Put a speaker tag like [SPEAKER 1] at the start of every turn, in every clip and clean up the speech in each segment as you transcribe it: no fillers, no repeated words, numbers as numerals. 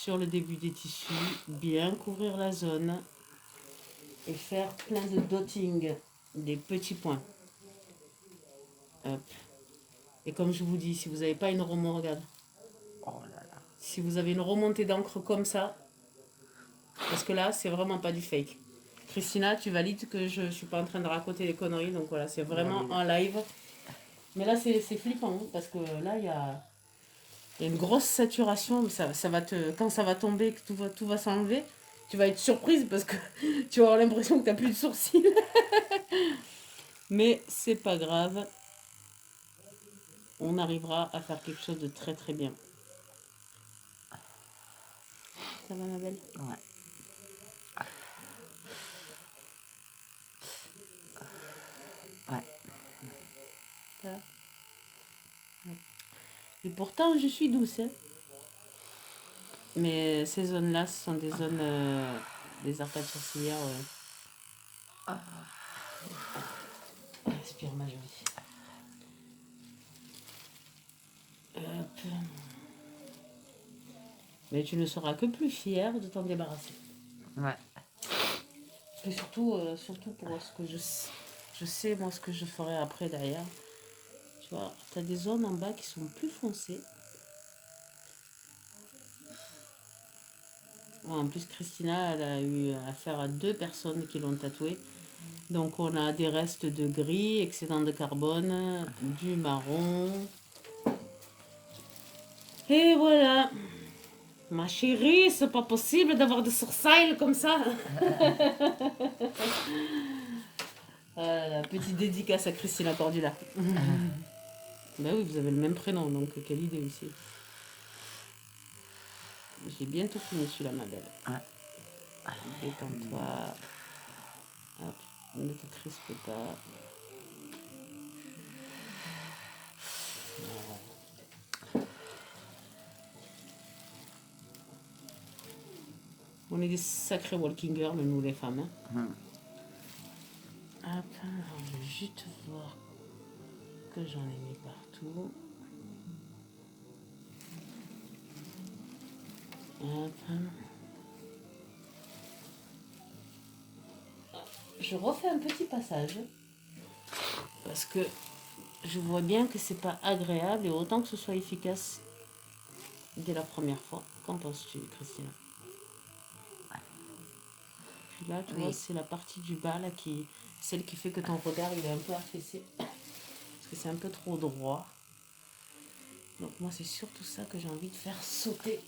[SPEAKER 1] sur le début des tissus, bien couvrir la zone et faire plein de dotting, des petits points. Hop. Et comme je vous dis, si vous n'avez pas une remontée, regarde.
[SPEAKER 2] Oh là là.
[SPEAKER 1] Si vous avez une remontée d'encre comme ça, parce que là, c'est vraiment pas du fake. Christina, tu valides que je suis pas en train de raconter des conneries, donc voilà, c'est vraiment en live. Mais là, c'est flippant, hein, parce que là, il y a une grosse saturation. Ça va quand ça va tomber, que tout va s'enlever, tu vas être surprise parce que tu vas avoir l'impression que tu n'as plus de sourcils. Mais c'est pas grave. On arrivera à faire quelque chose de très très bien. Ça va, ma belle?
[SPEAKER 2] Ouais. Ouais.
[SPEAKER 1] Ça va? Ouais. Et pourtant, je suis douce, hein. Mais ces zones-là, ce sont des zones des arcades sourcilières. Respire, ma jolie. Hop. Mais tu ne seras que plus fière de t'en débarrasser.
[SPEAKER 2] Ouais.
[SPEAKER 1] Et surtout pour ce que je sais, moi, ce que je ferai après derrière. Tu vois, tu as des zones en bas qui sont plus foncées. En plus, Christina, elle a eu affaire à 2 personnes qui l'ont tatouée. Donc, on a des restes de gris, excédent de carbone, du marron. Et voilà. Ma chérie, c'est pas possible d'avoir des sourcils comme ça. Petite dédicace à Christina Cordula. Ben oui, vous avez le même prénom, donc quelle idée aussi. J'ai bientôt fini celui-là, ma belle.
[SPEAKER 2] Ouais.
[SPEAKER 1] Détends-toi. Hop, ne te crispe pas. On est des sacrés walking girls, nous les femmes. Hein. Hop, alors je vais juste voir que j'en ai mis partout. Hop. Je refais un petit passage parce que je vois bien que c'est pas agréable et autant que ce soit efficace dès la première fois. Qu'en penses-tu, Christina? Puis là, tu vois, c'est la partie du bas là celle qui fait que ton regard il est un peu affaissé parce que c'est un peu trop droit. Donc moi, c'est surtout ça que j'ai envie de faire sauter.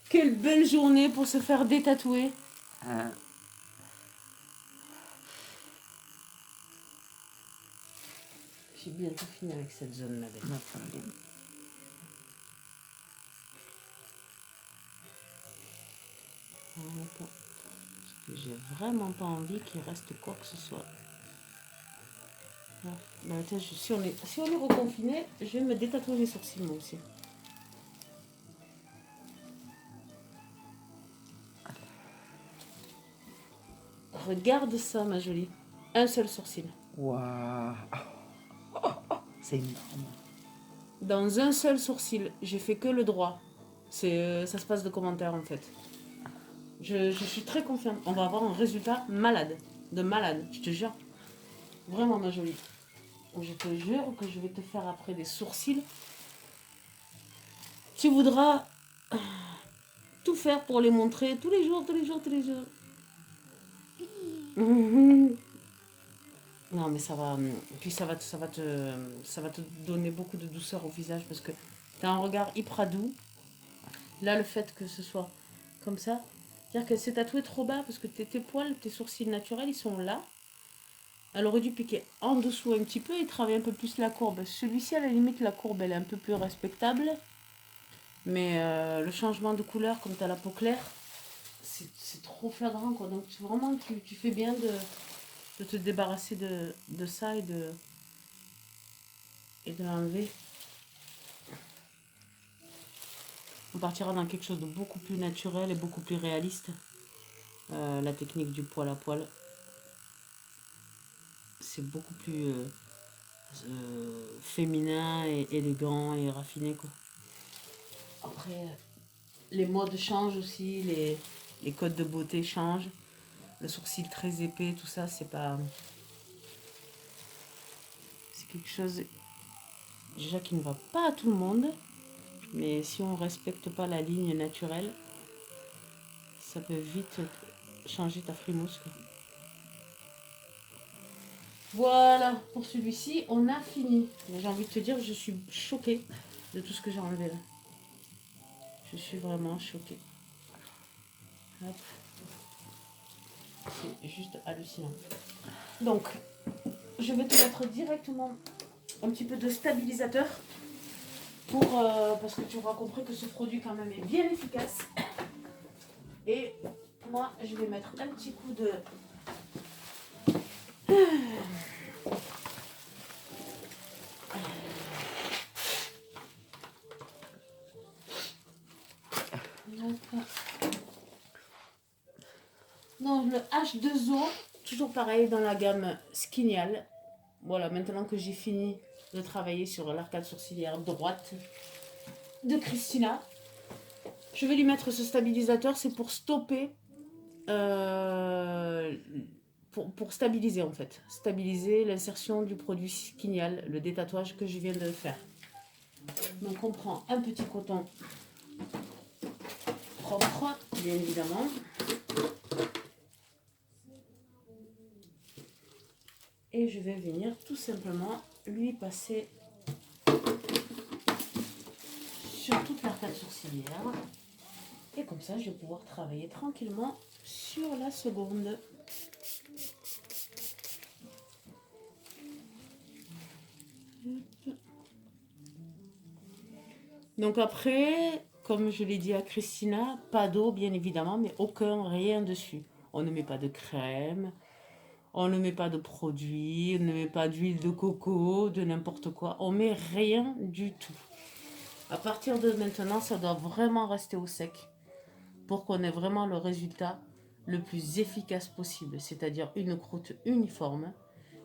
[SPEAKER 1] Quelle belle journée pour se faire détatouer. J'ai bientôt fini avec cette zone, ma belle. Parce que j'ai vraiment pas envie qu'il reste quoi que ce soit. Ah, bah, tiens, si on est reconfiné, je vais me détatouer les sourcils moi aussi. Regarde ça, ma jolie. Un seul sourcil.
[SPEAKER 2] Waouh. C'est énorme.
[SPEAKER 1] Dans un seul sourcil, j'ai fait que le droit. Ça se passe de commentaires en fait. Je suis très confiante. On va avoir un résultat malade. De malade, je te jure. Vraiment, ma jolie. Je te jure que je vais te faire après des sourcils. Tu voudras tout faire pour les montrer tous les jours, tous les jours, tous les jours. Non, mais ça va. Puis ça va te donner beaucoup de douceur au visage parce que tu as un regard hyper doux. Là, le fait que ce soit comme ça, c'est-à-dire qu'elle s'est tatouée trop bas parce que tes poils, tes sourcils naturels, ils sont là. Elle aurait dû piquer en dessous un petit peu et travailler un peu plus la courbe. Celui-ci, à la limite, la courbe, elle est un peu plus respectable. Mais le changement de couleur, comme tu as la peau claire, c'est trop flagrant, quoi. Donc, vraiment, tu fais bien de te débarrasser de ça et de l'enlever. On partira dans quelque chose de beaucoup plus naturel et beaucoup plus réaliste. La technique du poil à poil, c'est beaucoup plus féminin et élégant et raffiné, quoi. Après, les modes changent aussi, les codes de beauté changent. Le sourcil très épais, tout ça, c'est pas... C'est quelque chose déjà qui ne va pas à tout le monde. Mais si on ne respecte pas la ligne naturelle, ça peut vite changer ta frimousse, quoi. Voilà, pour celui-ci, on a fini. Mais j'ai envie de te dire, je suis choquée de tout ce que j'ai enlevé là. Je suis vraiment choquée. Hop. C'est juste hallucinant. Donc, je vais te mettre directement un petit peu de stabilisateur pour, parce que tu auras compris que ce produit quand même est bien efficace. Et moi, je vais mettre un petit coup de... Donc le H2O, toujours pareil dans la gamme Skinial. Voilà, maintenant que j'ai fini de travailler sur l'arcade sourcilière droite de Christina, je vais lui mettre ce stabilisateur. C'est pour stopper, pour stabiliser en fait. Stabiliser l'insertion du produit Skinial, le détatouage que je viens de faire. Donc on prend un petit coton propre, bien évidemment. Et je vais venir tout simplement lui passer sur toute l'arcade sourcilière. Et comme ça, je vais pouvoir travailler tranquillement sur la seconde. Donc après, comme je l'ai dit à Christina, pas d'eau bien évidemment, mais rien dessus. On ne met pas de crème, on ne met pas de produits, on ne met pas d'huile de coco, de n'importe quoi. On met rien du tout. À partir de maintenant, ça doit vraiment rester au sec pour qu'on ait vraiment le résultat le plus efficace possible, c'est-à-dire une croûte uniforme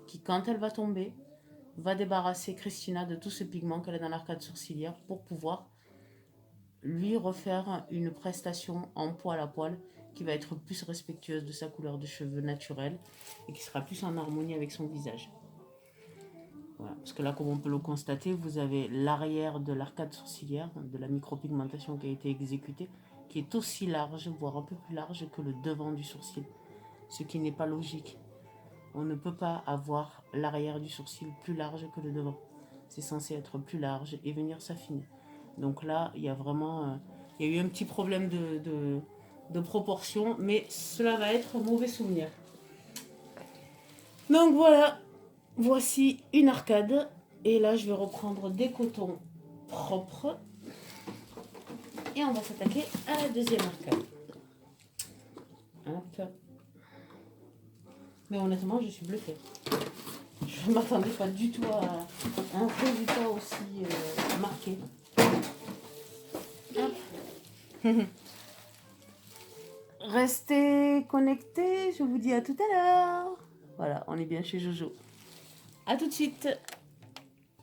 [SPEAKER 1] qui, quand elle va tomber, va débarrasser Christina de tout ce pigment qu'elle a dans l'arcade sourcilière pour pouvoir lui refaire une prestation en poil à poil qui va être plus respectueuse de sa couleur de cheveux naturelle et qui sera plus en harmonie avec son visage. Voilà, parce que là, comme on peut le constater, vous avez l'arrière de l'arcade sourcilière, de la micropigmentation qui a été exécutée, qui est aussi large, voire un peu plus large que le devant du sourcil, ce qui n'est pas logique. On ne peut pas avoir l'arrière du sourcil plus large que le devant. C'est censé être plus large et venir s'affiner. Donc là, il y a vraiment... il y a eu un petit problème de proportion, mais cela va être un mauvais souvenir. Donc voilà, voici une arcade. Et là, je vais reprendre des cotons propres. Et on va s'attaquer à la deuxième arcade. Hop. Mais honnêtement, je suis bluffée. Je ne m'attendais pas du tout à un résultat aussi marqué. Hop. Restez connectés, je vous dis à tout à l'heure. Voilà, on est bien chez Jojo. À tout de suite.